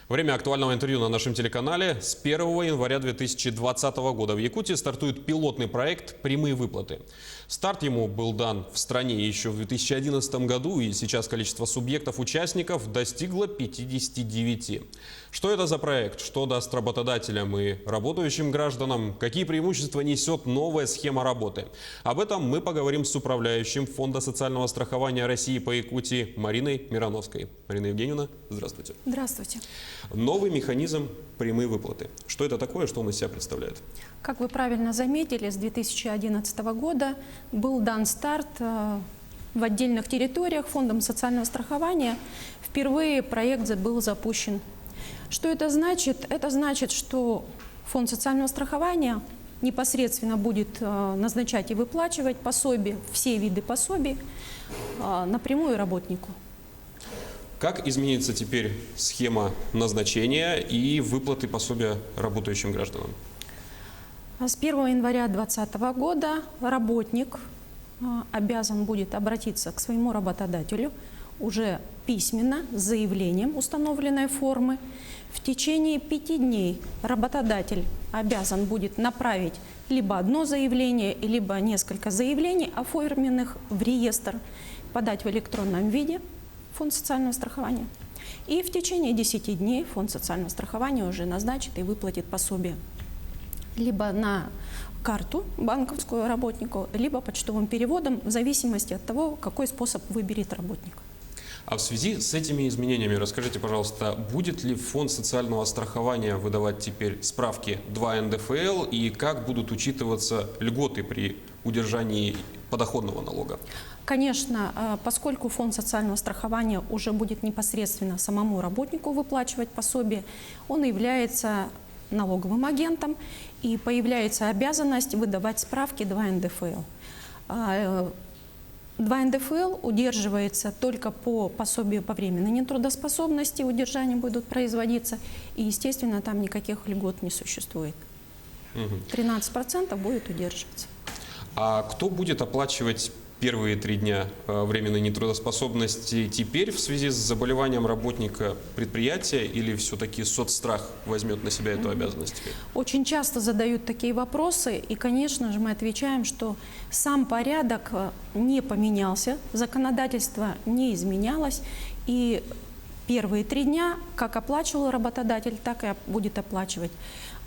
Время актуального интервью на нашем телеканале. С 1 января 2020 года в Якутии стартует пилотный проект «Прямые выплаты». Старт ему был дан в стране еще в 2011 году, и сейчас количество субъектов-участников достигло 59. Что это за проект? Что даст работодателям и работающим гражданам? Какие преимущества несет новая схема работы? Об этом мы поговорим с управляющим Фонда социального страхования России по Якутии Мариной Мироновской. Марина Евгеньевна, здравствуйте. Здравствуйте. Новый механизм «Прямые выплаты». Что это такое, что он из себя представляет? Как вы правильно заметили, с 2011 года был дан старт в отдельных территориях Фондом социального страхования. Впервые проект был запущен. Что это значит? Это значит, что Фонд социального страхования непосредственно будет назначать и выплачивать пособия, все виды пособий напрямую работнику. Как изменится теперь схема назначения и выплаты пособия работающим гражданам? С 1 января 2020 года работник обязан будет обратиться к своему работодателю уже письменно с заявлением установленной формы. В течение 5 дней работодатель обязан будет направить либо одно заявление, либо несколько заявлений, оформленных в реестр, подать в электронном виде в Фонд социального страхования. И в течение 10 дней Фонд социального страхования уже назначит и выплатит пособие либо на карту банковскую работнику, либо почтовым переводом, в зависимости от того, какой способ выберет работник. А в связи с этими изменениями, расскажите, пожалуйста, будет ли Фонд социального страхования выдавать теперь справки 2 НДФЛ и как будут учитываться льготы при удержании подоходного налога? Конечно, поскольку Фонд социального страхования уже будет непосредственно самому работнику выплачивать пособие, он является налоговым агентом, и появляется обязанность выдавать справки 2 НДФЛ. 2 НДФЛ удерживается только по пособию по временной нетрудоспособности, удержания будут производиться, и, естественно, там никаких льгот не существует. 13% будет удерживаться. А кто будет оплачивать первые 3 дня временной нетрудоспособности теперь в связи с заболеванием работника предприятия, или все-таки соцстрах возьмет на себя эту обязанность? Очень часто задают такие вопросы, и, конечно же, мы отвечаем, что сам порядок не поменялся, законодательство не изменялось, и первые 3 дня как оплачивал работодатель, так и будет оплачивать.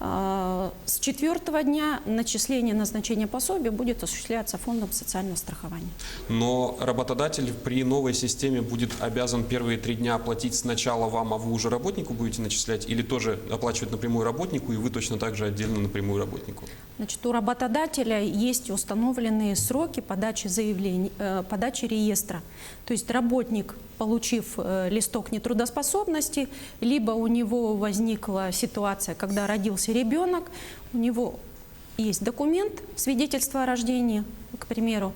С 4-го дня начисление назначения пособия будет осуществляться Фондом социального страхования. Но работодатель при новой системе будет обязан первые 3 дня оплатить сначала вам, а вы уже работнику будете начислять, или тоже оплачивать напрямую работнику, и вы точно так же отдельно напрямую работнику? Значит, у работодателя есть установленные сроки подачи заявлений, подачи реестра. То есть работник, получив листок нетрудоспособности, либо у него возникла ситуация, когда родился ребенок, у него есть документ, свидетельство о рождении, к примеру,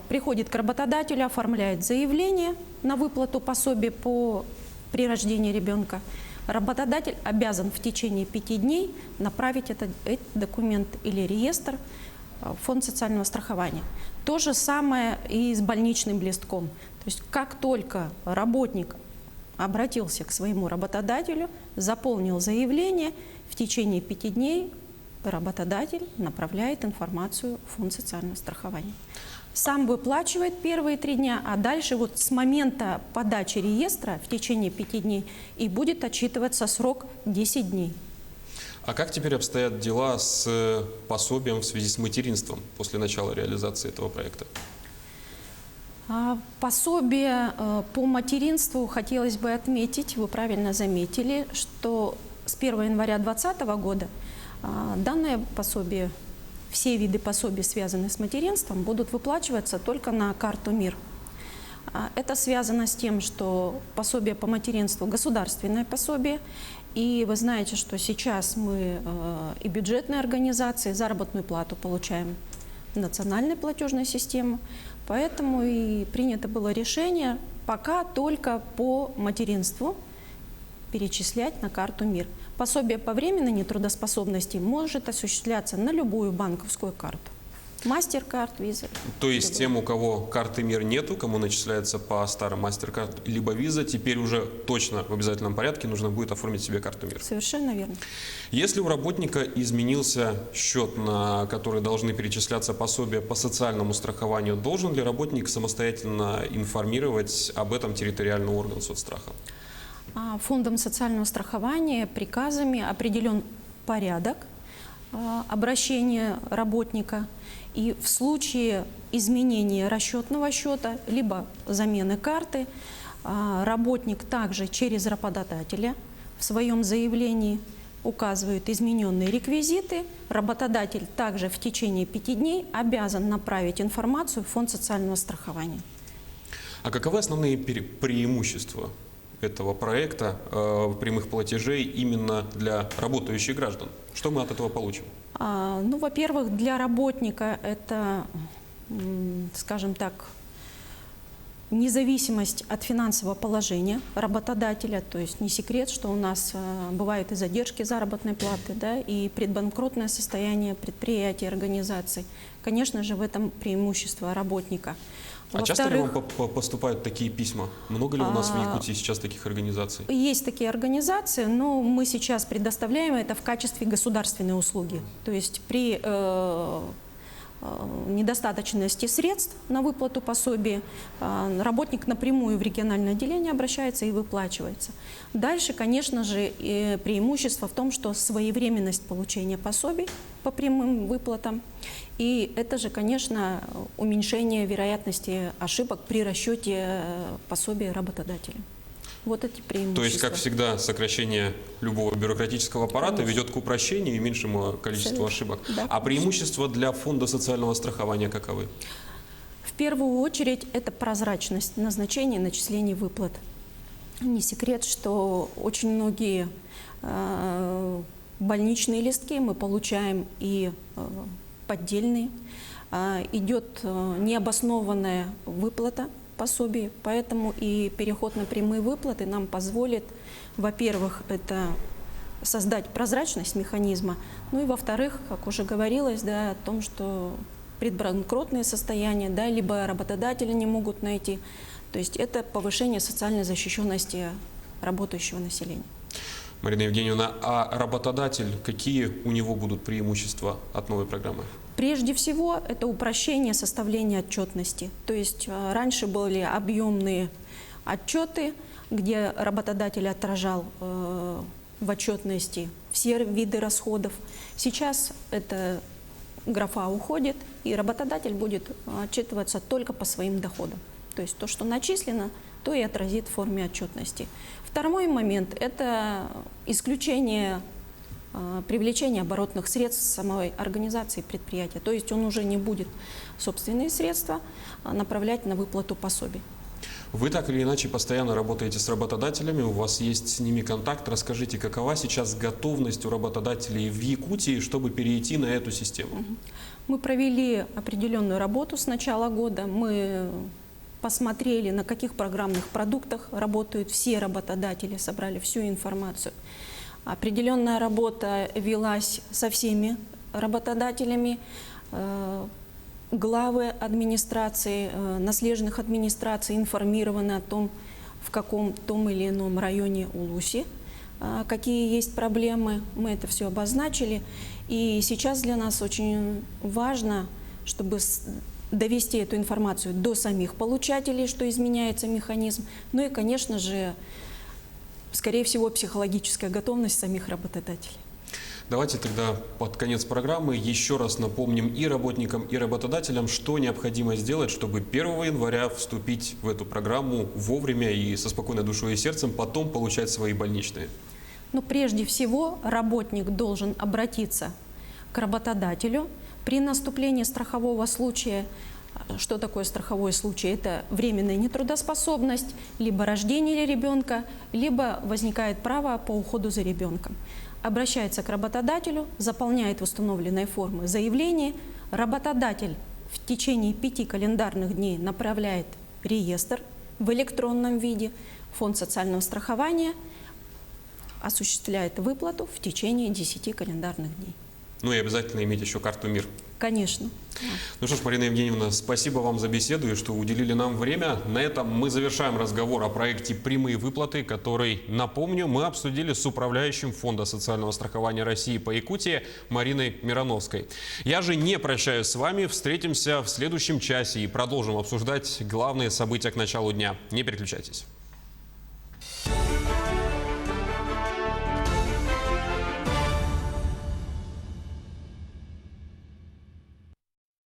приходит к работодателю, оформляет заявление на выплату пособия при рождении ребенка. Работодатель обязан в течение 5 дней направить этот документ или реестр в Фонд социального страхования. То же самое и с больничным листком. То есть как только работник обратился к своему работодателю, заполнил заявление, в течение 5 дней работодатель направляет информацию в Фонд социального страхования. Сам выплачивает первые 3 дня, а дальше вот с момента подачи реестра в течение 5 дней и будет отчитываться срок 10 дней. А как теперь обстоят дела с пособием в связи с материнством после начала реализации этого проекта? Пособие по материнству хотелось бы отметить, вы правильно заметили, что с 1 января 2020 года данное пособие, все виды пособий, связанные с материнством, будут выплачиваться только на карту МИР. Это связано с тем, что пособие по материнству – государственное пособие, и вы знаете, что сейчас мы и бюджетные организации заработную плату получаем в национальной платежной системе, поэтому и принято было решение пока только по материнству перечислять на карту МИР. Пособие по временной нетрудоспособности может осуществляться на любую банковскую карту. MasterCard, Visa. То есть тем, у кого карты МИР нету, кому начисляется по старым MasterCard либо Visa, теперь уже точно в обязательном порядке нужно будет оформить себе карту МИР. Совершенно верно. Если у работника изменился счет, на который должны перечисляться пособия по социальному страхованию, должен ли работник самостоятельно информировать об этом территориальный орган соцстраха? Фондом социального страхования приказами определен порядок обращения работника. И в случае изменения расчетного счета, либо замены карты, работник также через работодателя в своем заявлении указывает измененные реквизиты. Работодатель также в течение 5 дней обязан направить информацию в Фонд социального страхования. А каковы основные преимущества этого проекта прямых платежей именно для работающих граждан? Что мы от этого получим? Ну, во-первых, для работника это, скажем так, независимость от финансового положения работодателя. То есть не секрет, что у нас бывают и задержки заработной платы, да, и предбанкротное состояние предприятий, организаций. Конечно же, в этом преимущество работника. А часто ли вам поступают такие письма? Много ли у нас в Якутии сейчас таких организаций? Есть такие организации, но мы сейчас предоставляем это в качестве государственной услуги. То есть при недостаточности средств на выплату пособия работник напрямую в региональное отделение обращается и выплачивается. Дальше, конечно же, преимущество в том, что своевременность получения пособий по прямым выплатам. И это же, конечно, уменьшение вероятности ошибок при расчете пособия работодателя. Вот эти преимущества. То есть, как всегда, сокращение любого бюрократического аппарата ведет к упрощению и меньшему количеству ошибок. Да, а преимущества для фонда социального страхования каковы? В первую очередь это прозрачность назначения и начисления выплат. Не секрет, что очень многие больничные листки мы получаем и поддельные. Идет необоснованная выплата пособий, поэтому и переход на прямые выплаты нам позволит, во-первых, это создать прозрачность механизма, ну и во-вторых, как уже говорилось, да, о том, что предбанкротные состояния, да, либо работодатели не могут найти, то есть это повышение социальной защищенности работающего населения. Марина Евгеньевна, а работодатель, какие у него будут преимущества от новой программы? Прежде всего, это упрощение составления отчетности. То есть раньше были объемные отчеты, где работодатель отражал в отчетности все виды расходов. Сейчас эта графа уходит, и работодатель будет отчитываться только по своим доходам. То есть то, что начислено, то и отразит в форме отчетности. Второй момент – это исключение привлечения оборотных средств самой организации предприятия. То есть он уже не будет собственные средства направлять на выплату пособий. Вы так или иначе постоянно работаете с работодателями, у вас есть с ними контакт. Расскажите, какова сейчас готовность у работодателей в Якутии, чтобы перейти на эту систему? Мы провели определенную работу с начала года. Мы посмотрели, на каких программных продуктах работают все работодатели, собрали всю информацию. Определенная работа велась со всеми работодателями. Главы администрации, наследственных администраций информированы о том, в каком том или ином районе Улуси, какие есть проблемы. Мы это все обозначили. И сейчас для нас очень важно, чтобы довести эту информацию до самих получателей, что изменяется механизм. Ну и, конечно же, скорее всего, психологическая готовность самих работодателей. Давайте тогда под конец программы еще раз напомним и работникам, и работодателям, что необходимо сделать, чтобы 1 января вступить в эту программу вовремя и со спокойной душой и сердцем, потом получать свои больничные. Ну, прежде всего, работник должен обратиться к работодателю при наступлении страхового случая. Что такое страховой случай? Это временная нетрудоспособность, либо рождение ребенка, либо возникает право по уходу за ребенком. Обращается к работодателю, заполняет в установленной форме заявление. Работодатель в течение 5 календарных дней направляет реестр в электронном виде. Фонд социального страхования осуществляет выплату в течение 10 календарных дней. Ну и обязательно иметь еще карту МИР. Конечно. Ну что ж, Марина Евгеньевна, спасибо вам за беседу и что уделили нам время. На этом мы завершаем разговор о проекте «Прямые выплаты», который, напомню, мы обсудили с управляющим Фонда социального страхования России по Якутии Мариной Мироновской. Я же не прощаюсь с вами. Встретимся в следующем часе и продолжим обсуждать главные события к началу дня. Не переключайтесь.